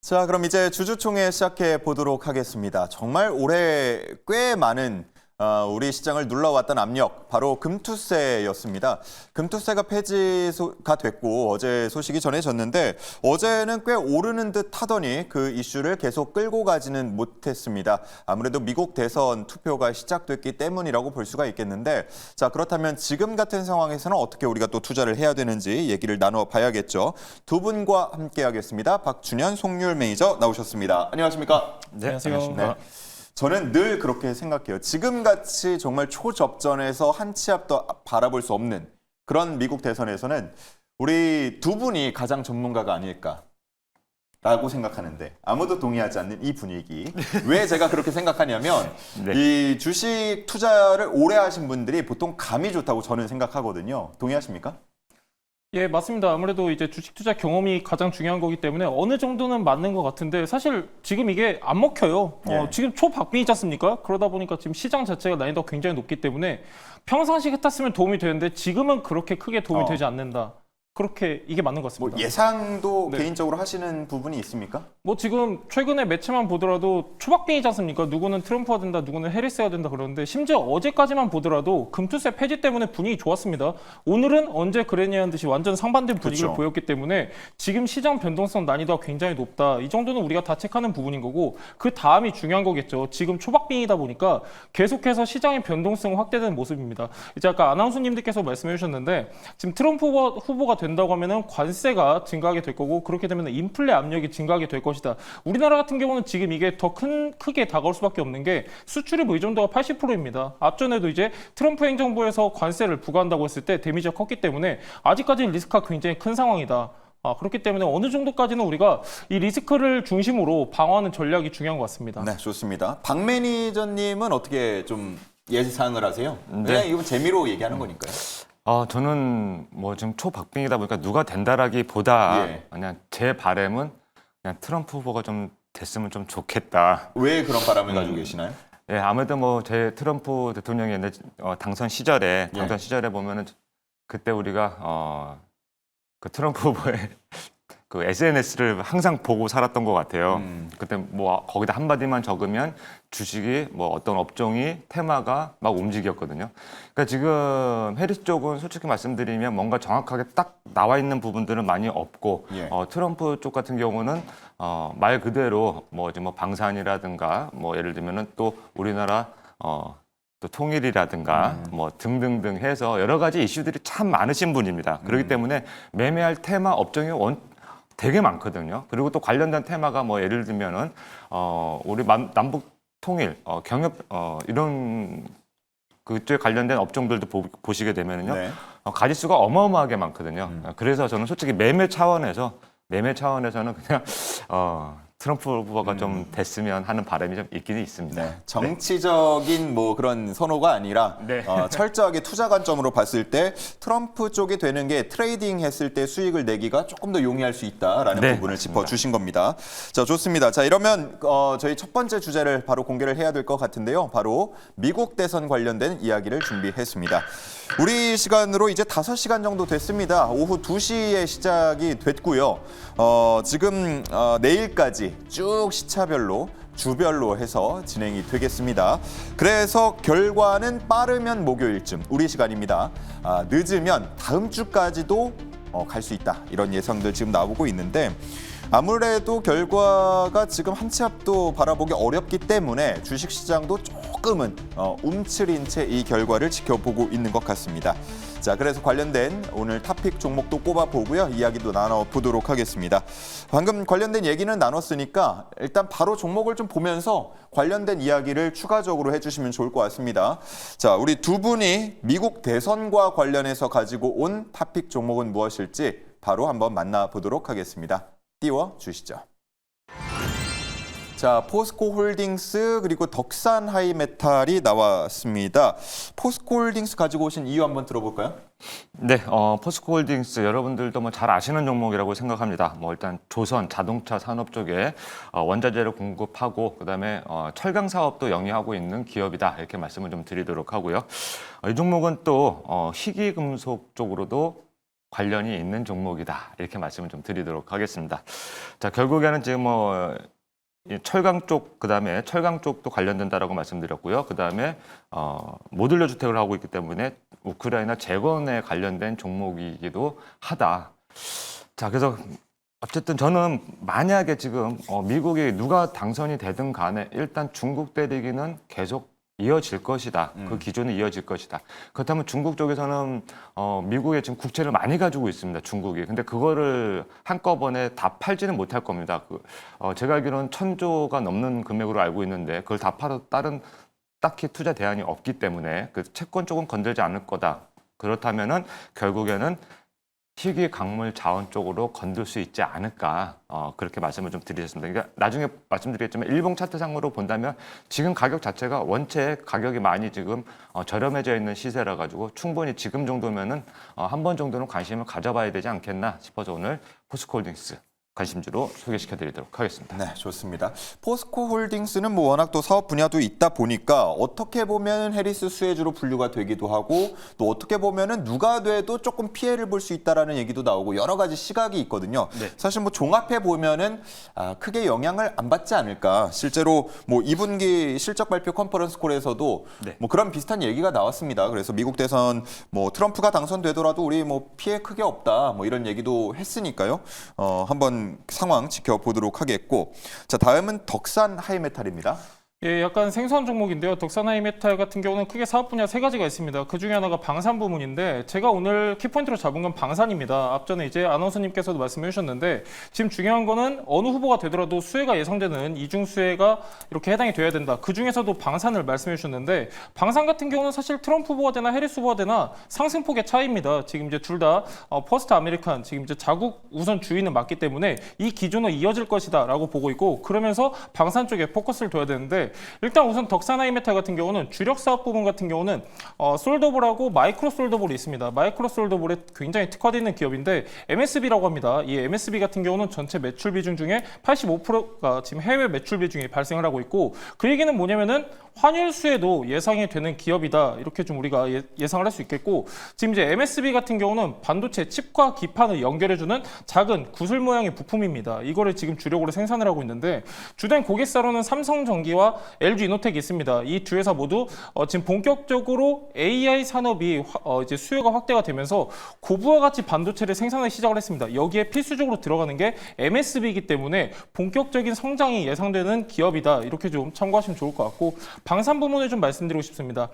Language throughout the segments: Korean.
자, 그럼 이제 주주총회 시작해 보도록 하겠습니다. 정말 올해 꽤 많은 우리 시장을 눌러왔던 압력, 바로 금투세였습니다. 금투세가 폐지가 됐고 어제 소식이 전해졌는데 어제는 꽤 오르는 듯 하더니 그 이슈를 계속 끌고 가지는 못했습니다. 아무래도 미국 대선 투표가 시작됐기 때문이라고 볼 수가 있겠는데 자, 그렇다면 지금 같은 상황에서는 어떻게 우리가 또 투자를 해야 되는지 얘기를 나눠봐야겠죠. 두 분과 함께하겠습니다. 박준현, 송률 매니저 나오셨습니다. 안녕하십니까? 네, 안녕하세요. 네. 저는 늘 그렇게 생각해요. 지금같이 정말 초접전에서 한 치 앞도 바라볼 수 없는 그런 미국 대선에서는 우리 두 분이 가장 전문가가 아닐까라고 생각하는데 아무도 동의하지 않는 이 분위기. 왜 제가 그렇게 생각하냐면 네. 이 주식 투자를 오래 하신 분들이 보통 감이 좋다고 저는 생각하거든요. 동의하십니까? 예, 맞습니다. 아무래도 이제 주식 투자 경험이 가장 중요한 거기 때문에 어느 정도는 맞는 것 같은데 사실 지금 이게 안 먹혀요. 예. 지금 초박빙이지 않습니까? 그러다 보니까 지금 시장 자체가 난이도가 굉장히 높기 때문에 평상시 같았으면 도움이 되는데 지금은 그렇게 크게 도움이 되지 않는다. 그렇게 이게 맞는 것 뭐 같습니다. 예상도 네. 개인적으로 하시는 부분이 있습니까? 뭐 지금 최근에 매체만 보더라도 초박빙이지 않습니까? 누구는 트럼프가 된다, 누구는 해리스가 된다 그러는데 심지어 어제까지만 보더라도 금투세 폐지 때문에 분위기 좋았습니다. 오늘은 언제 그랬냐는 듯이 완전 상반된 분위기를 그렇죠. 보였기 때문에 지금 시장 변동성 난이도가 굉장히 높다. 이 정도는 우리가 다 체크하는 부분인 거고 그 다음이 중요한 거겠죠. 지금 초박빙이다 보니까 계속해서 시장의 변동성 확대되는 모습입니다. 이제 아까 아나운서님들께서 말씀해 주셨는데 지금 트럼프 후보가 된다고 하면은 관세가 증가하게 될 거고 그렇게 되면 인플레 압력이 증가하게 될 것이다. 우리나라 같은 경우는 지금 이게 더 크게 다가올 수밖에 없는 게 수출입 의존도가 80%입니다. 앞전에도 이제 트럼프 행정부에서 관세를 부과한다고 했을 때 데미지가 컸기 때문에 아직까지는 리스크가 굉장히 큰 상황이다. 그렇기 때문에 어느 정도까지는 우리가 이 리스크를 중심으로 방어하는 전략이 중요한 것 같습니다. 네, 좋습니다. 박 매니저님은 어떻게 좀 예상을 하세요? 네. 그냥 이건 재미로 얘기하는 거니까요. 저는 뭐 지금 초박빙이다 보니까 누가 된다라기보다 예. 그냥 제 바람은 그냥 트럼프 후보가 좀 됐으면 좀 좋겠다. 왜 그런 바람을 가지고 계시나요? 예, 아무래도 뭐 제 트럼프 대통령이 당선 시절에 예. 보면은 그때 우리가 그 트럼프 후보의 그 SNS를 항상 보고 살았던 것 같아요. 그때 뭐 거기다 한마디만 적으면 주식이 뭐 어떤 업종이 테마가 막 움직였거든요. 그러니까 지금 해리스 쪽은 솔직히 말씀드리면 뭔가 정확하게 딱 나와 있는 부분들은 많이 없고 예. 트럼프 쪽 같은 경우는 말 그대로 뭐 이제 뭐 방산이라든가 뭐 예를 들면은 또 우리나라 또 통일이라든가 뭐 등등등 해서 여러 가지 이슈들이 참 많으신 분입니다. 그렇기 때문에 매매할 테마 업종이 되게 많거든요. 그리고 또 관련된 테마가 뭐 예를 들면은 우리 남북 통일, 경협 이런 그쪽에 관련된 업종들도 보시게 되면은요. 네. 가지수가 어마어마하게 많거든요. 그래서 저는 솔직히 매매 차원에서는 그냥 트럼프 후보가 좀 됐으면 하는 바람이 좀 있기는 있습니다. 네. 정치적인 뭐 그런 선호가 아니라 네. 철저하게 투자 관점으로 봤을 때 트럼프 쪽이 되는 게 트레이딩 했을 때 수익을 내기가 조금 더 용이할 수 있다라는 네, 부분을 맞습니다. 짚어주신 겁니다. 자, 좋습니다. 자, 이러면 저희 첫 번째 주제를 바로 공개를 해야 될 것 같은데요. 바로 미국 대선 관련된 이야기를 준비했습니다. 우리 시간으로 이제 5시간 정도 됐습니다. 오후 2시에 시작이 됐고요. 지금 내일까지 쭉 시차별로 주별로 해서 진행이 되겠습니다. 그래서 결과는 빠르면 목요일쯤 우리 시간입니다. 늦으면 다음 주까지도 갈 수 있다. 이런 예상들 지금 나오고 있는데 아무래도 결과가 지금 한 치 앞도 바라보기 어렵기 때문에 주식시장도 조금은 움츠린 채 이 결과를 지켜보고 있는 것 같습니다. 자, 그래서 관련된 오늘 토픽 종목도 꼽아보고요. 이야기도 나눠보도록 하겠습니다. 방금 관련된 얘기는 나눴으니까 일단 바로 종목을 좀 보면서 관련된 이야기를 추가적으로 해주시면 좋을 것 같습니다. 자, 우리 두 분이 미국 대선과 관련해서 가지고 온 토픽 종목은 무엇일지 바로 한번 만나보도록 하겠습니다. 띄워주시죠. 자, 포스코 홀딩스 그리고 덕산 하이메탈이 나왔습니다. 포스코 홀딩스 가지고 오신 이유 한번 들어볼까요? 네, 포스코 홀딩스 여러분들도 뭐 잘 아시는 종목이라고 생각합니다. 뭐 일단 조선 자동차 산업 쪽에 원자재를 공급하고 그다음에 철강 사업도 영위하고 있는 기업이다 이렇게 말씀을 좀 드리도록 하고요. 이 종목은 또 희귀 금속 쪽으로도 관련이 있는 종목이다. 이렇게 말씀을 좀 드리도록 하겠습니다. 자, 결국에는 지금 이 철강 쪽, 그다음에 철강 쪽도 관련된다라고 말씀드렸고요. 그다음에 모듈러 주택을 하고 있기 때문에 우크라이나 재건에 관련된 종목이기도 하다. 자, 그래서 어쨌든 저는 만약에 지금 미국이 누가 당선이 되든 간에 일단 중국 때리기는 계속 이어질 것이다. 그 기조는 이어질 것이다. 그렇다면 중국 쪽에서는 미국에 지금 국채를 많이 가지고 있습니다. 중국이. 근데 그거를 한꺼번에 다 팔지는 못할 겁니다. 제가 알기로는 1,000조가 넘는 금액으로 알고 있는데 그걸 다 팔아도 다른 딱히 투자 대안이 없기 때문에 그 채권 쪽은 건들지 않을 거다. 그렇다면은 결국에는 희귀 광물 자원 쪽으로 건들 수 있지 않을까 그렇게 말씀을 좀 드리겠습니다. 그러니까 나중에 말씀드리겠지만 일봉 차트상으로 본다면 지금 가격 자체가 원체 가격이 많이 지금 저렴해져 있는 시세라 가지고 충분히 지금 정도면은 한 번 정도는 관심을 가져봐야 되지 않겠나 싶어서 오늘 포스코홀딩스 관심주로 소개시켜드리도록 하겠습니다. 네, 좋습니다. 포스코 홀딩스는 뭐 워낙 또 사업 분야도 있다 보니까 어떻게 보면 해리스 수혜주로 분류가 되기도 하고 또 어떻게 보면은 누가 돼도 조금 피해를 볼 수 있다라는 얘기도 나오고 여러 가지 시각이 있거든요. 네. 사실 뭐 종합해 보면은 크게 영향을 안 받지 않을까. 실제로 뭐 2분기 실적 발표 컨퍼런스 콜에서도 네. 뭐 그런 비슷한 얘기가 나왔습니다. 그래서 미국 대선 뭐 트럼프가 당선되더라도 우리 뭐 피해 크게 없다. 뭐 이런 얘기도 했으니까요. 한번 상황 지켜보도록 하겠고, 자 다음은 덕산 하이메탈입니다. 예, 약간 생소한 종목인데요. 덕산 하이메탈 같은 경우는 크게 사업 분야 3가지가 있습니다. 그 중에 하나가 방산 부문인데 제가 오늘 키포인트로 잡은 건 방산입니다. 앞전에 이제 아나운서님께서도 말씀해 주셨는데 지금 중요한 거는 어느 후보가 되더라도 수혜가 예상되는 이중 수혜가 이렇게 해당이 돼야 된다. 그 중에서도 방산을 말씀해 주셨는데 방산 같은 경우는 사실 트럼프 후보가 되나 해리스 후보가 되나 상승폭의 차이입니다. 지금 이제 둘 다 퍼스트 아메리칸 지금 이제 자국 우선 주의는 맞기 때문에 이 기조는 이어질 것이다라고 보고 있고 그러면서 방산 쪽에 포커스를 둬야 되는데 일단 우선 덕산 하이메탈 같은 경우는 주력 사업 부분 같은 경우는 솔더볼하고 마이크로 솔더볼이 있습니다. 마이크로 솔더볼에 굉장히 특화되어 있는 기업인데 MSB라고 합니다. 이 MSB 같은 경우는 전체 매출 비중 중에 85%가 지금 해외 매출 비중이 발생을 하고 있고 그 얘기는 뭐냐면은 환율 수혜도 예상이 되는 기업이다. 이렇게 좀 우리가 예상을 할 수 있겠고 지금 이제 MSB 같은 경우는 반도체 칩과 기판을 연결해주는 작은 구슬 모양의 부품입니다. 이거를 지금 주력으로 생산을 하고 있는데 주된 고객사로는 삼성전기와 LG이노텍이 있습니다. 이 두 회사 모두 지금 본격적으로 AI 산업이 이제 수요가 확대가 되면서 고부하 가치 반도체를 생산하기 시작을 했습니다. 여기에 필수적으로 들어가는 게 MSB이기 때문에 본격적인 성장이 예상되는 기업이다. 이렇게 좀 참고하시면 좋을 것 같고 방산 부문을 좀 말씀드리고 싶습니다.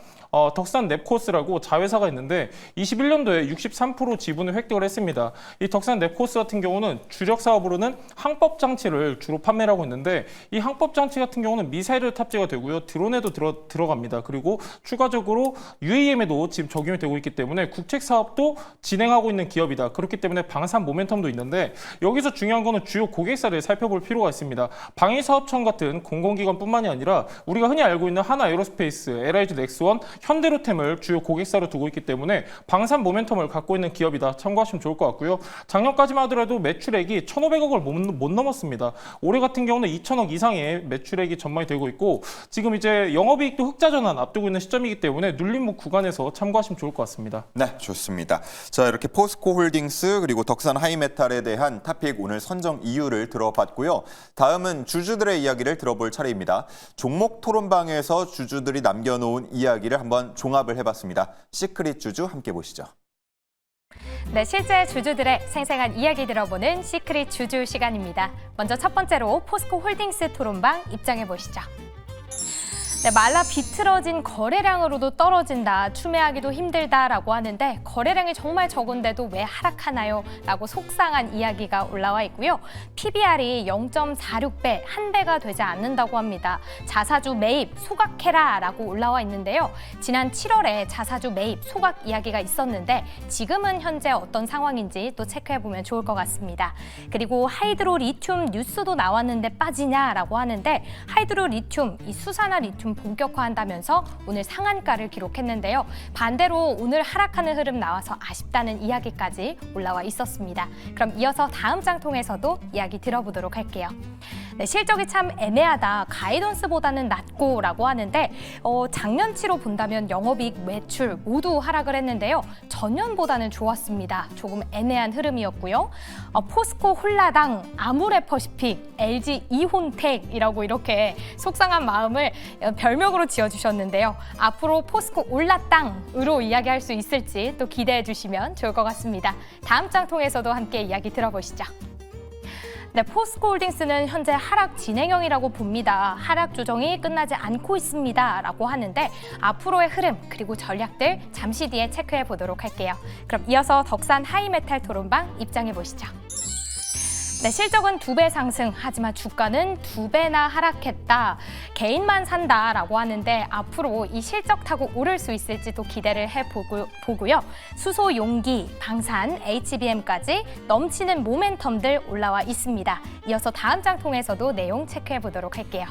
덕산 넵코스라고 자회사가 있는데 21년도에 63% 지분을 획득을 했습니다. 이 덕산 넵코스 같은 경우는 주력 사업으로는 항법 장치를 주로 판매를 하고 있는데 이 항법 장치 같은 경우는 미사일을 탑재가 되고요. 드론에도 들어갑니다. 그리고 추가적으로 UAM에도 지금 적용이 되고 있기 때문에 국책 사업도 진행하고 있는 기업이다. 그렇기 때문에 방산 모멘텀도 있는데 여기서 중요한 거는 주요 고객사를 살펴볼 필요가 있습니다. 방위사업청 같은 공공기관뿐만이 아니라 우리가 흔히 알고 있는 하나에어로스페이스, LIG 넥스원, 현대로템을 주요 고객사로 두고 있기 때문에 방산 모멘텀을 갖고 있는 기업이다. 참고하시면 좋을 것 같고요. 작년까지만 하더라도 매출액이 1,500억을 못 넘었습니다. 올해 같은 경우는 2,000억 이상의 매출액이 전망이 되고 있고 지금 이제 영업이익도 흑자 전환 앞두고 있는 시점이기 때문에 눌림목 구간에서 참고하시면 좋을 것 같습니다. 네, 좋습니다. 자, 이렇게 포스코 홀딩스 그리고 덕산 하이메탈에 대한 토픽 오늘 선정 이유를 들어봤고요. 다음은 주주들의 이야기를 들어볼 차례입니다. 종목 토론방에서 주주들이 남겨놓은 이야기를 한번 종합을 해봤습니다. 시크릿 주주 함께 보시죠. 네, 실제 주주들의 생생한 이야기 들어보는 시크릿 주주 시간입니다. 먼저 첫 번째로 포스코 홀딩스 토론방 입장해 보시죠. 네, 말라 비틀어진 거래량으로도 떨어진다, 추매하기도 힘들다라고 하는데 거래량이 정말 적은데도 왜 하락하나요? 라고 속상한 이야기가 올라와 있고요. PBR이 0.46배, 한 배가 되지 않는다고 합니다. 자사주 매입, 소각해라 라고 올라와 있는데요. 지난 7월에 자사주 매입, 소각 이야기가 있었는데 지금은 현재 어떤 상황인지 또 체크해보면 좋을 것 같습니다. 그리고 하이드로 리튬 뉴스도 나왔는데 빠지냐라고 하는데 하이드로 리튬, 이 수산화 리튬 본격화한다면서 오늘 상한가를 기록했는데요. 반대로 오늘 하락하는 흐름 나와서 아쉽다는 이야기까지 올라와 있었습니다. 그럼 이어서 다음 장 통해서도 이야기 들어보도록 할게요. 네, 실적이 참 애매하다, 가이던스보다는 낮고라고 하는데 작년치로 본다면 영업이익, 매출 모두 하락을 했는데요. 전년보다는 좋았습니다. 조금 애매한 흐름이었고요. 포스코 홀라당, 아모레퍼시픽, LG 이혼택이라고 이렇게 속상한 마음을 별명으로 지어주셨는데요. 앞으로 포스코 올라땅으로 이야기할 수 있을지 또 기대해 주시면 좋을 것 같습니다. 다음 장 통해서도 함께 이야기 들어보시죠. 네, 포스코홀딩스는 현재 하락 진행형이라고 봅니다. 하락 조정이 끝나지 않고 있습니다라고 하는데 앞으로의 흐름 그리고 전략들 잠시 뒤에 체크해 보도록 할게요. 그럼 이어서 덕산 하이메탈 토론방 입장해 보시죠. 네, 실적은 2배 상승, 하지만 주가는 2배나 하락했다. 개인만 산다라고 하는데 앞으로 이 실적 타고 오를 수 있을지도 기대를 해보고요. 수소, 용기, 방산, HBM까지 넘치는 모멘텀들 올라와 있습니다. 이어서 다음 장 통해서도 내용 체크해 보도록 할게요.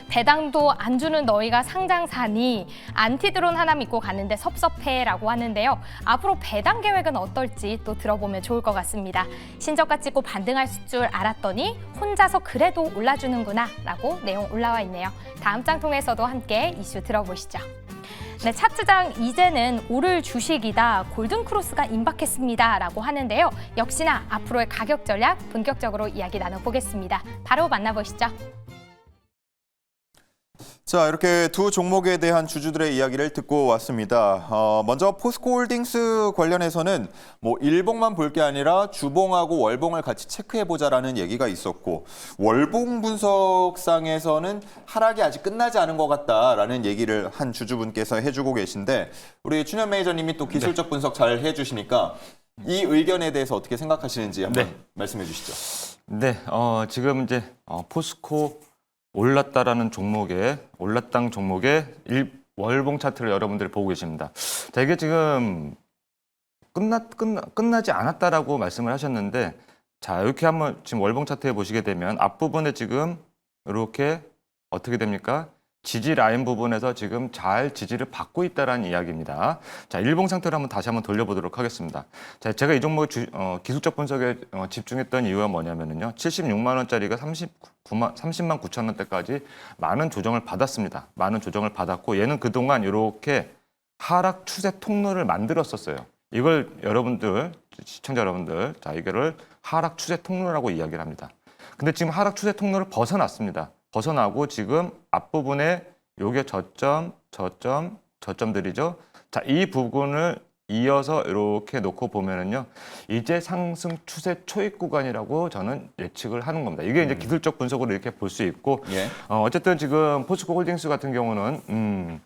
배당도 안 주는 너희가 상장사니 안티드론 하나 믿고 가는데 섭섭해라고 하는데요. 앞으로 배당 계획은 어떨지 또 들어보면 좋을 것 같습니다. 신저가 찍고 반등할 줄 알았더니 혼자서 그래도 올라주는구나 라고 내용 올라와 있네요. 다음 장 통해서도 함께 이슈 들어보시죠. 네, 차트장 이제는 오를 주식이다, 골든크로스가 임박했습니다 라고 하는데요. 역시나 앞으로의 가격 전략 본격적으로 이야기 나눠보겠습니다. 바로 만나보시죠. 자, 이렇게 두 종목에 대한 주주들의 이야기를 듣고 왔습니다. 먼저 포스코홀딩스 관련해서는 뭐 일봉만 볼 게 아니라 주봉하고 월봉을 같이 체크해보자라는 얘기가 있었고, 월봉 분석상에서는 하락이 아직 끝나지 않은 것 같다라는 얘기를 한 주주분께서 해주고 계신데, 우리 춘현 매니저님이 또 기술적 분석 잘 해주시니까 이 의견에 대해서 어떻게 생각하시는지 한번 말씀해 주시죠. 네, 지금 이제 포스코 올랐다라는 종목의 올랐당 종목의 월봉 차트를 여러분들이 보고 계십니다. 자, 이게 지금 끝나지 않았다라고 말씀을 하셨는데, 자, 이렇게 한번 지금 월봉 차트에 보시게 되면 앞부분에 지금 이렇게 어떻게 됩니까? 지지 라인 부분에서 지금 잘 지지를 받고 있다라는 이야기입니다. 자, 일봉 상태로 다시 한번 돌려보도록 하겠습니다. 자, 제가 이 종목 기술적 분석에 집중했던 이유가 뭐냐면요. 76만 원짜리가 30만 9천 원대까지 많은 조정을 받았습니다. 많은 조정을 받았고, 얘는 그동안 이렇게 하락 추세 통로를 만들었었어요. 이걸 여러분들, 시청자 여러분들, 자, 이거를 하락 추세 통로라고 이야기를 합니다. 근데 지금 하락 추세 통로를 벗어났습니다. 벗어나고 지금 앞부분에 요게 저점들이죠. 자, 이 부분을 이어서 이렇게 놓고 보면은요, 이제 상승 추세 초입 구간이라고 저는 예측을 하는 겁니다. 이게 이제 기술적 분석으로 이렇게 볼 수 있고, 어쨌든 지금 포스코홀딩스 같은 경우는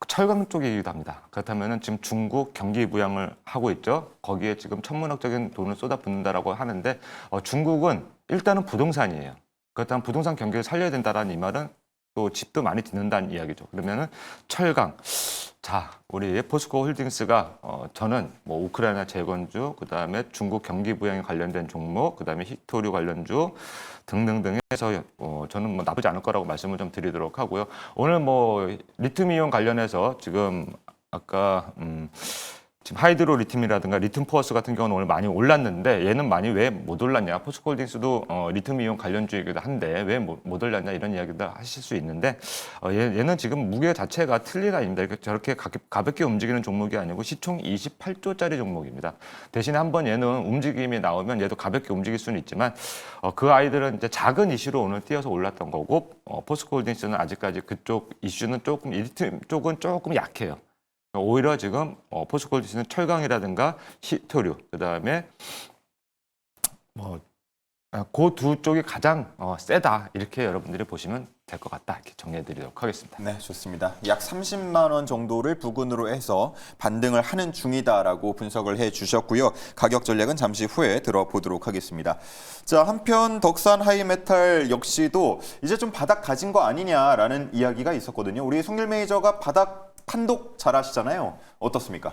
철강 쪽이기도 합니다. 그렇다면은 지금 중국 경기 부양을 하고 있죠. 거기에 지금 천문학적인 돈을 쏟아붓는다라고 하는데, 중국은 일단은 부동산이에요. 그렇다면 부동산 경기를 살려야 된다라는 이 말은 또 집도 많이 짓는다는 이야기죠. 그러면은 철강. 자, 우리 포스코홀딩스가 저는 뭐 우크라이나 재건주, 그다음에 중국 경기 부양에 관련된 종목, 그다음에 히토류 관련주 등등등 해서 저는 뭐 나쁘지 않을 거라고 말씀을 좀 드리도록 하고요. 오늘 뭐 리튬이온 관련해서 지금 아까 지금 하이드로 리튬이라든가 리튬 포어스 같은 경우는 오늘 많이 올랐는데, 얘는 많이 왜 못 올랐냐, 포스코홀딩스도 리튬 이온 관련주이기도 한데 왜 못 올랐냐 이런 이야기도 하실 수 있는데, 얘는 지금 무게 자체가 틀리가 아닙니다. 저렇게 가볍게 움직이는 종목이 아니고 시총 28조짜리 종목입니다. 대신에 한번 얘는 움직임이 나오면 얘도 가볍게 움직일 수는 있지만, 그 아이들은 이제 작은 이슈로 오늘 뛰어서 올랐던 거고, 포스코홀딩스는 아직까지 그쪽 이슈는 조금, 리튬 쪽은 조금 약해요. 오히려 지금 포스코홀딩스는 철강이라든가 히토류, 그다음에 그 두 쪽이 가장 세다, 이렇게 여러분들이 보시면 될 것 같다, 이렇게 정리해드리도록 하겠습니다. 네, 좋습니다. 약 30만 원 정도를 부근으로 해서 반등을 하는 중이다라고 분석을 해주셨고요. 가격 전략은 잠시 후에 들어보도록 하겠습니다. 자, 한편 덕산 하이메탈 역시도 이제 좀 바닥 가진 거 아니냐라는 이야기가 있었거든요. 우리 송길 매니저가 바닥 판독 잘 하시잖아요. 어떻습니까?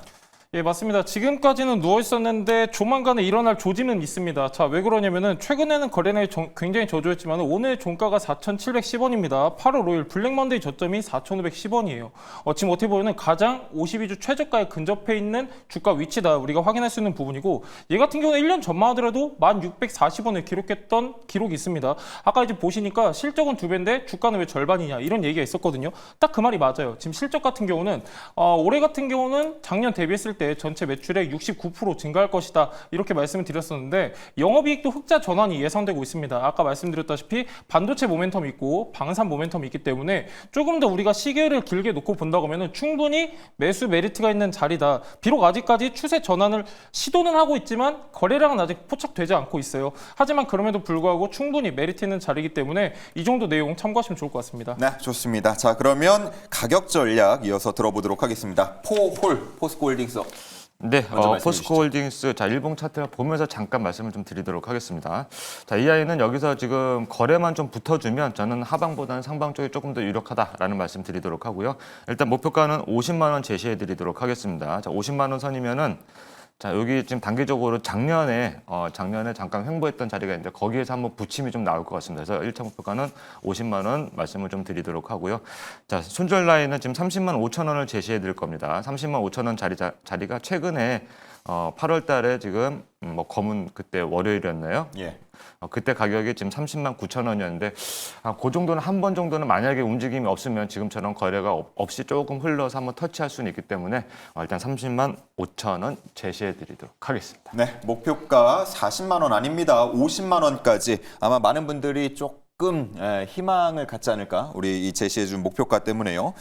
예, 맞습니다. 지금까지는 누워 있었는데 조만간에 일어날 조짐은 있습니다. 자, 왜 그러냐면은 최근에는 거래량이 굉장히 저조했지만 오늘 종가가 4,710원입니다. 8월 5일 블랙 먼데이 저점이 4,510원이에요. 지금 어떻게 보면은 가장 52주 최저가에 근접해 있는 주가 위치다. 우리가 확인할 수 있는 부분이고 얘 같은 경우는 1년 전만 하더라도 1,640원을 기록했던 기록이 있습니다. 아까 이제 보시니까 실적은 2배인데 주가는 왜 절반이냐 이런 얘기가 있었거든요. 딱 그 말이 맞아요. 지금 실적 같은 경우는 올해 같은 경우는 작년 대비했을 때 전체 매출액 69% 증가할 것이다 이렇게 말씀을 드렸었는데 영업이익도 흑자 전환이 예상되고 있습니다. 아까 말씀드렸다시피 반도체 모멘텀이 있고 방산 모멘텀이 있기 때문에 조금 더 우리가 시계를 길게 놓고 본다고 하면 충분히 매수 메리트가 있는 자리다. 비록 아직까지 추세 전환을 시도는 하고 있지만 거래량은 아직 포착되지 않고 있어요. 하지만 그럼에도 불구하고 충분히 메리트 있는 자리이기 때문에 이 정도 내용 참고하시면 좋을 것 같습니다. 네, 좋습니다. 자, 그러면 가격 전략 이어서 들어보도록 하겠습니다. 포스코홀딩스. 네, 먼저 말씀해 포스코홀딩스 자 일봉 차트를 보면서 잠깐 말씀을 좀 드리도록 하겠습니다. 자, 이 아이는 여기서 지금 거래만 좀 붙어주면 저는 하방보다는 상방 쪽이 조금 더 유력하다라는 말씀 드리도록 하고요. 일단 목표가는 50만 원 제시해 드리도록 하겠습니다. 자, 50만 원 선이면은 자, 여기 지금 단기적으로 작년에 잠깐 횡보했던 자리가 있는데 거기에서 한번 부침이 좀 나올 것 같습니다. 그래서 1차 목표가는 50만 원 말씀을 좀 드리도록 하고요. 자, 손절 라인은 지금 30만 5천 원을 제시해 드릴 겁니다. 30만 5천 원 자리가 최근에 8월 달에 지금 검은 그때 월요일이었나요? 예. 그때 가격이 지금 30만 9천 원이었는데 그 정도는 한 번 정도는 만약에 움직임이 없으면 지금처럼 거래가 없이 조금 흘러서 한번 터치할 수는 있기 때문에 일단 30만 5천 원 제시해 드리도록 하겠습니다. 네, 목표가 40만 원 아닙니다. 50만 원까지 아마 많은 분들이 조금 희망을 갖지 않을까 우리 이 제시해준 목표가 때문에요.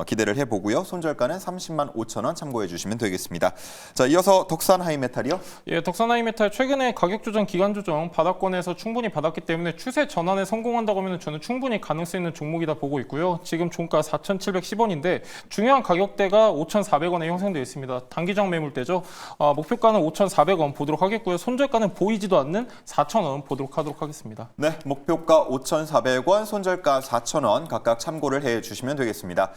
기대를 해보고요. 손절가는 30만 5천 원 참고해 주시면 되겠습니다. 자, 이어서 덕산 하이메탈이요. 예, 덕산 하이메탈 최근에 가격 조정, 기간 조정 바닥권에서 충분히 받았기 때문에 추세 전환에 성공한다고 하면 저는 충분히 가능성 있는 종목이다 보고 있고요. 지금 종가 4,710원인데 중요한 가격대가 5,400원에 형성되어 있습니다. 단기적 매물대죠. 목표가는 5,400원 보도록 하겠고요. 손절가는 보이지도 않는 4,000원 보도록 하도록 하겠습니다. 네, 목표가 5,400원, 손절가 4,000원 각각 참고를 해 주시면 되겠습니다.